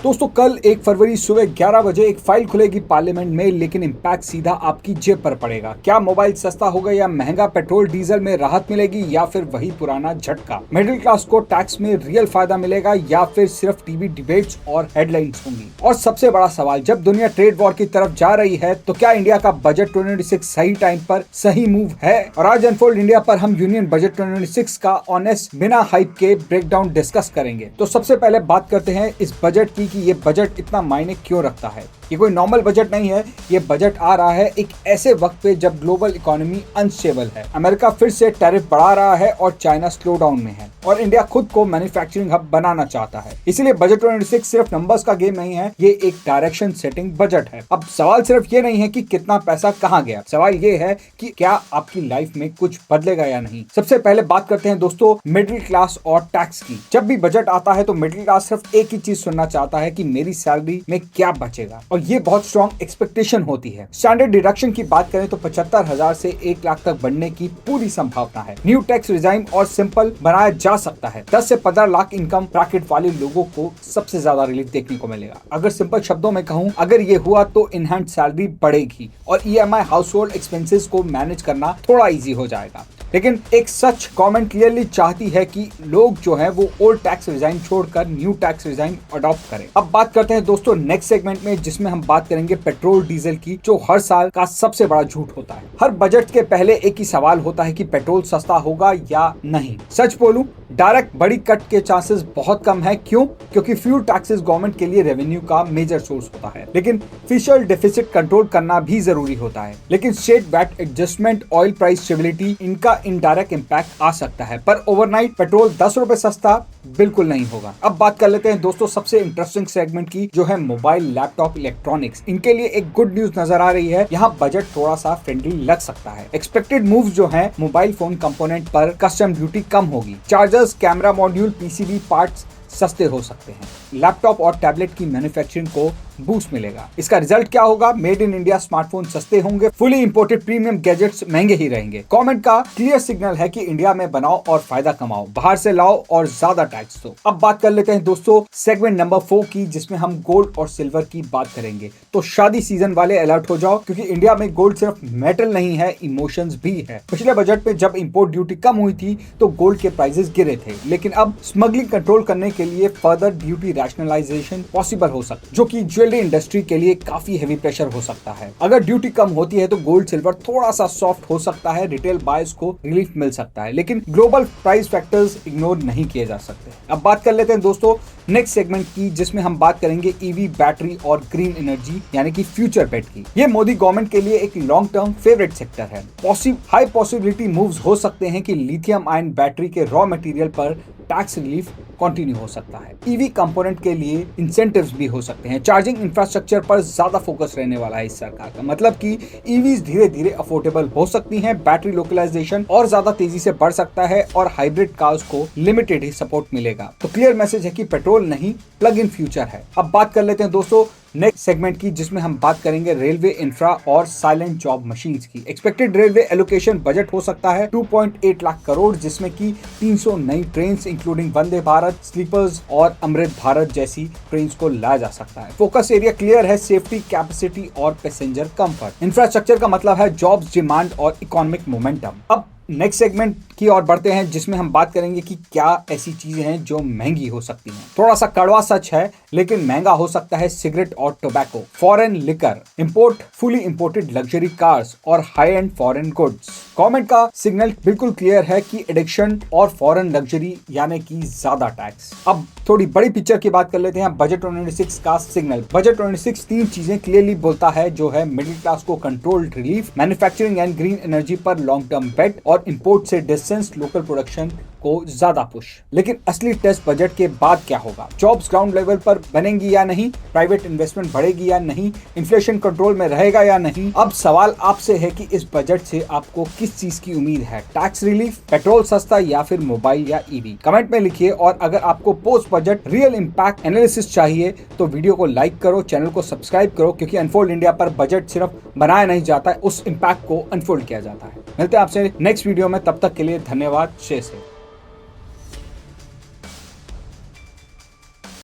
दोस्तों कल 1 फरवरी सुबह 11 बजे एक फाइल खुलेगी पार्लियामेंट में, लेकिन इम्पैक्ट सीधा आपकी जेब पर पड़ेगा। क्या मोबाइल सस्ता होगा या महंगा पेट्रोल डीजल में राहत मिलेगी या फिर वही पुराना झटका? मिडिल क्लास को टैक्स में रियल फायदा मिलेगा या फिर सिर्फ टीवी डिबेट्स और हेडलाइंस होंगी? और सबसे बड़ा सवाल, जब दुनिया ट्रेड वॉर की तरफ जा रही है तो क्या इंडिया का बजट 2026 सही टाइम पर सही मूव है? और आज अनफोल्ड इंडिया पर हम यूनियन बजट 2026 का ऑनेस्ट बिना हाइप के ब्रेकडाउन डिस्कस करेंगे। तो सबसे पहले बात करते हैं इस बजट की कि ये बजट इतना मायने क्यों रखता है। ये कोई नॉर्मल बजट नहीं है, ये बजट आ रहा है एक ऐसे वक्त पे जब ग्लोबल इकोनॉमी अनस्टेबल है। अमेरिका फिर से टैरिफ बढ़ा रहा है और चाइना स्लो डाउन में है और इंडिया खुद को मैन्युफैक्चरिंग हब बनाना चाहता है। इसलिए बजट 2026 सिर्फ नंबर्स का गेम नहीं है, ये एक डायरेक्शन सेटिंग बजट है। अब सवाल सिर्फ ये नहीं है कि कितना पैसा कहाँ गया, सवाल ये है कि क्या आपकी लाइफ में कुछ बदलेगा या नहीं। सबसे पहले बात करते हैं दोस्तों मिडिल क्लास और टैक्स की। जब भी बजट आता है तो मिडिल क्लास सिर्फ एक ही चीज सुनना चाहता है कि मेरी सैलरी में क्या बचेगा, और ये बहुत स्ट्रॉन्ग एक्सपेक्टेशन होती है। स्टैंडर्ड डिडक्शन की बात करें तो 75,000 से 1 लाख तक बढ़ने की पूरी संभावना है। न्यू टैक्स रिजाइम और सिंपल बनाया जा सकता है। 10 से 15 लाख इनकम ब्रैकेट वाले लोगों को सबसे ज्यादा रिलीफ देखने को मिलेगा। अगर सिंपल शब्दों में कहूं, अगर ये हुआ तो इनहैंड सैलरी बढ़ेगी और EMI हाउस होल्ड एक्सपेंसेस को मैनेज करना थोड़ा इजी हो जाएगा। लेकिन एक सच गवर्नमेंट क्लियरली चाहती है कि लोग जो है वो ओल्ड टैक्स रिजाइन छोड़कर न्यू टैक्स रिजाइन अडॉप्ट करें। अब बात करते हैं दोस्तों नेक्स्ट सेगमेंट में, जिसमें हम बात करेंगे पेट्रोल डीजल की, जो हर साल का सबसे बड़ा झूठ होता है। हर बजट के पहले एक ही सवाल होता है कि पेट्रोल सस्ता होगा या नहीं। सच बोलूं, डायरेक्ट बड़ी कट के चांसेस बहुत कम है। क्यों? क्योंकि फ्यूल टैक्सेस गवर्नमेंट के लिए रेवेन्यू का मेजर सोर्स होता है, लेकिन फिशल डेफिसिट कंट्रोल करना भी जरूरी होता है। लेकिन state VAT adjustment, oil price stability, इनका इनडायरेक्ट इंपैक्ट आ सकता है। पर ओवरनाइट पेट्रोल 10 रुपए सस्ता बिल्कुल नहीं होगा। अब बात कर लेते हैं दोस्तों सबसे इंटरेस्टिंग सेगमेंट की, जो है मोबाइल, लैपटॉप, इलेक्ट्रॉनिक्स। इनके लिए एक गुड न्यूज नजर आ रही है। यहाँ बजट थोड़ा सा फ्रेंडली लग सकता है। एक्सपेक्टेड मूव जो है, मोबाइल फोन कंपोनेंट पर कस्टम ड्यूटी कम होगी, chargers, camera module, PCB parts सस्ते हो सकते हैं, लैपटॉप और टैबलेट की मैन्युफैक्चरिंग को बूस्ट मिलेगा। इसका रिजल्ट क्या होगा? मेड इन इंडिया स्मार्टफोन सस्ते होंगे, फुली इंपोर्टेड प्रीमियम गैजेट्स महंगे ही रहेंगे। गवर्नमेंट का क्लियर सिग्नल है कि इंडिया में बनाओ और फायदा कमाओ, बाहर से लाओ और ज्यादा टैक्स दो। अब बात कर लेते हैं दोस्तों सेगमेंट नंबर 4 की, जिसमें हम गोल्ड और सिल्वर की बात करेंगे। तो शादी सीजन वाले अलर्ट हो जाओ, क्योंकि इंडिया में गोल्ड सिर्फ मेटल नहीं है, इमोशंस भी है। पिछले बजट में जब इंपोर्ट ड्यूटी कम हुई थी तो गोल्ड के प्राइसेस गिरे थे, लेकिन अब स्मगलिंग कंट्रोल करने के लिए फर्दर ड्यूटी रैशनलाइजेशन पॉसिबल हो सकता है, जो कि ज्वेलरी इंडस्ट्री के लिए काफी हेवी प्रेशर हो सकता है। अगर ड्यूटी कम होती है तो गोल्ड सिल्वर थोड़ा सा सॉफ्ट हो सकता है, रिटेल बायर्स को रिलीफ मिल सकता है, लेकिन ग्लोबल प्राइस फैक्टर्स इग्नोर नहीं किए जा सकते। अब बात कर लेते हैं दोस्तों नेक्स्ट सेगमेंट की, जिसमें हम बात करेंगे EV, बैटरी और ग्रीन एनर्जी यानी कि फ्यूचर बेट की। ये मोदी गवर्नमेंट के लिए एक लॉन्ग टर्म फेवरेट सेक्टर है। हाई पॉसिबिलिटी मूव्स हो सकते हैं कि लिथियम आयन बैटरी के रॉ मटेरियल पर टैक्स रिलीफ कंटिन्यू हो सकता है। EV कंपोनेंट के लिए इंसेंटिव्स भी हो सकते हैं। चार्जिंग इंफ्रास्ट्रक्चर पर ज्यादा फोकस रहने वाला है इस सरकार का, मतलब कि EVs धीरे धीरे अफोर्डेबल हो सकती हैं, बैटरी लोकलाइजेशन और ज्यादा तेजी से बढ़ सकता है और हाइब्रिड कार्स को लिमिटेड ही सपोर्ट मिलेगा। तो क्लियर मैसेज है कि पेट्रोल नहीं, प्लग इन फ्यूचर है। अब बात कर लेते हैं दोस्तों नेक्स्ट सेगमेंट की, जिसमें हम बात करेंगे रेलवे इंफ्रा और साइलेंट जॉब मशीन्स की। एक्सपेक्टेड रेलवे एलोकेशन बजट हो सकता है 2.8 लाख करोड़, जिसमें की 300 नई train including Vande Bharat, slippers और अमृत भारत जैसी ट्रेन को लाया जा सकता है। फोकस एरिया क्लियर है, सेफ्टी, कैपेसिटी और पैसेंजर कंफर्ट। इंफ्रास्ट्रक्चर का मतलब है जॉब्स, डिमांड और इकोनॉमिक मोमेंटम। अब नेक्स्ट सेगमेंट की ओर बढ़ते हैं, जिसमें हम बात करेंगे कि क्या ऐसी चीजें हैं जो महंगी हो सकती हैं। थोड़ा सा कड़वा सच है, लेकिन महंगा हो सकता है सिगरेट और tobacco, foreign liquor, import, fully imported luxury cars और high end foreign goods. Government का सिग्नल बिल्कुल क्लियर है कि एडिक्शन और फॉरेन लग्जरी यानी कि ज्यादा टैक्स। अब थोड़ी बड़ी पिक्चर की बात कर लेते हैं। बजट 2026 का सिग्नल। बजट 2026 तीन चीजें क्लियरली बोलता है, जो है मिडिल क्लास को controlled relief, manufacturing and green energy पर लॉन्ग टर्म बेट और इंपोर्ट से डिस्टेंस, लोकल प्रोडक्शन को ज्यादा पुश। लेकिन असली टेस्ट बजट के बाद क्या होगा? जॉब्स ग्राउंड लेवल पर बनेंगी या नहीं, प्राइवेट इन्वेस्टमेंट बढ़ेगी या नहीं, इन्फ्लेशन कंट्रोल में रहेगा या नहीं। अब सवाल आपसे है कि इस बजट से आपको किस चीज की उम्मीद है? टैक्स रिलीफ, पेट्रोल सस्ता या फिर मोबाइल या EV? कमेंट में लिखिए। और अगर आपको post budget real impact analysis चाहिए तो वीडियो को लाइक करो, चैनल को सब्सक्राइब करो, क्योंकि अनफोल्ड इंडिया पर बजट सिर्फ बनाया नहीं जाता है, उस इंपैक्ट को अनफोल्ड किया जाता है। मिलते हैं आपसे नेक्स्ट वीडियो में, तब तक के लिए धन्यवाद। शेष है।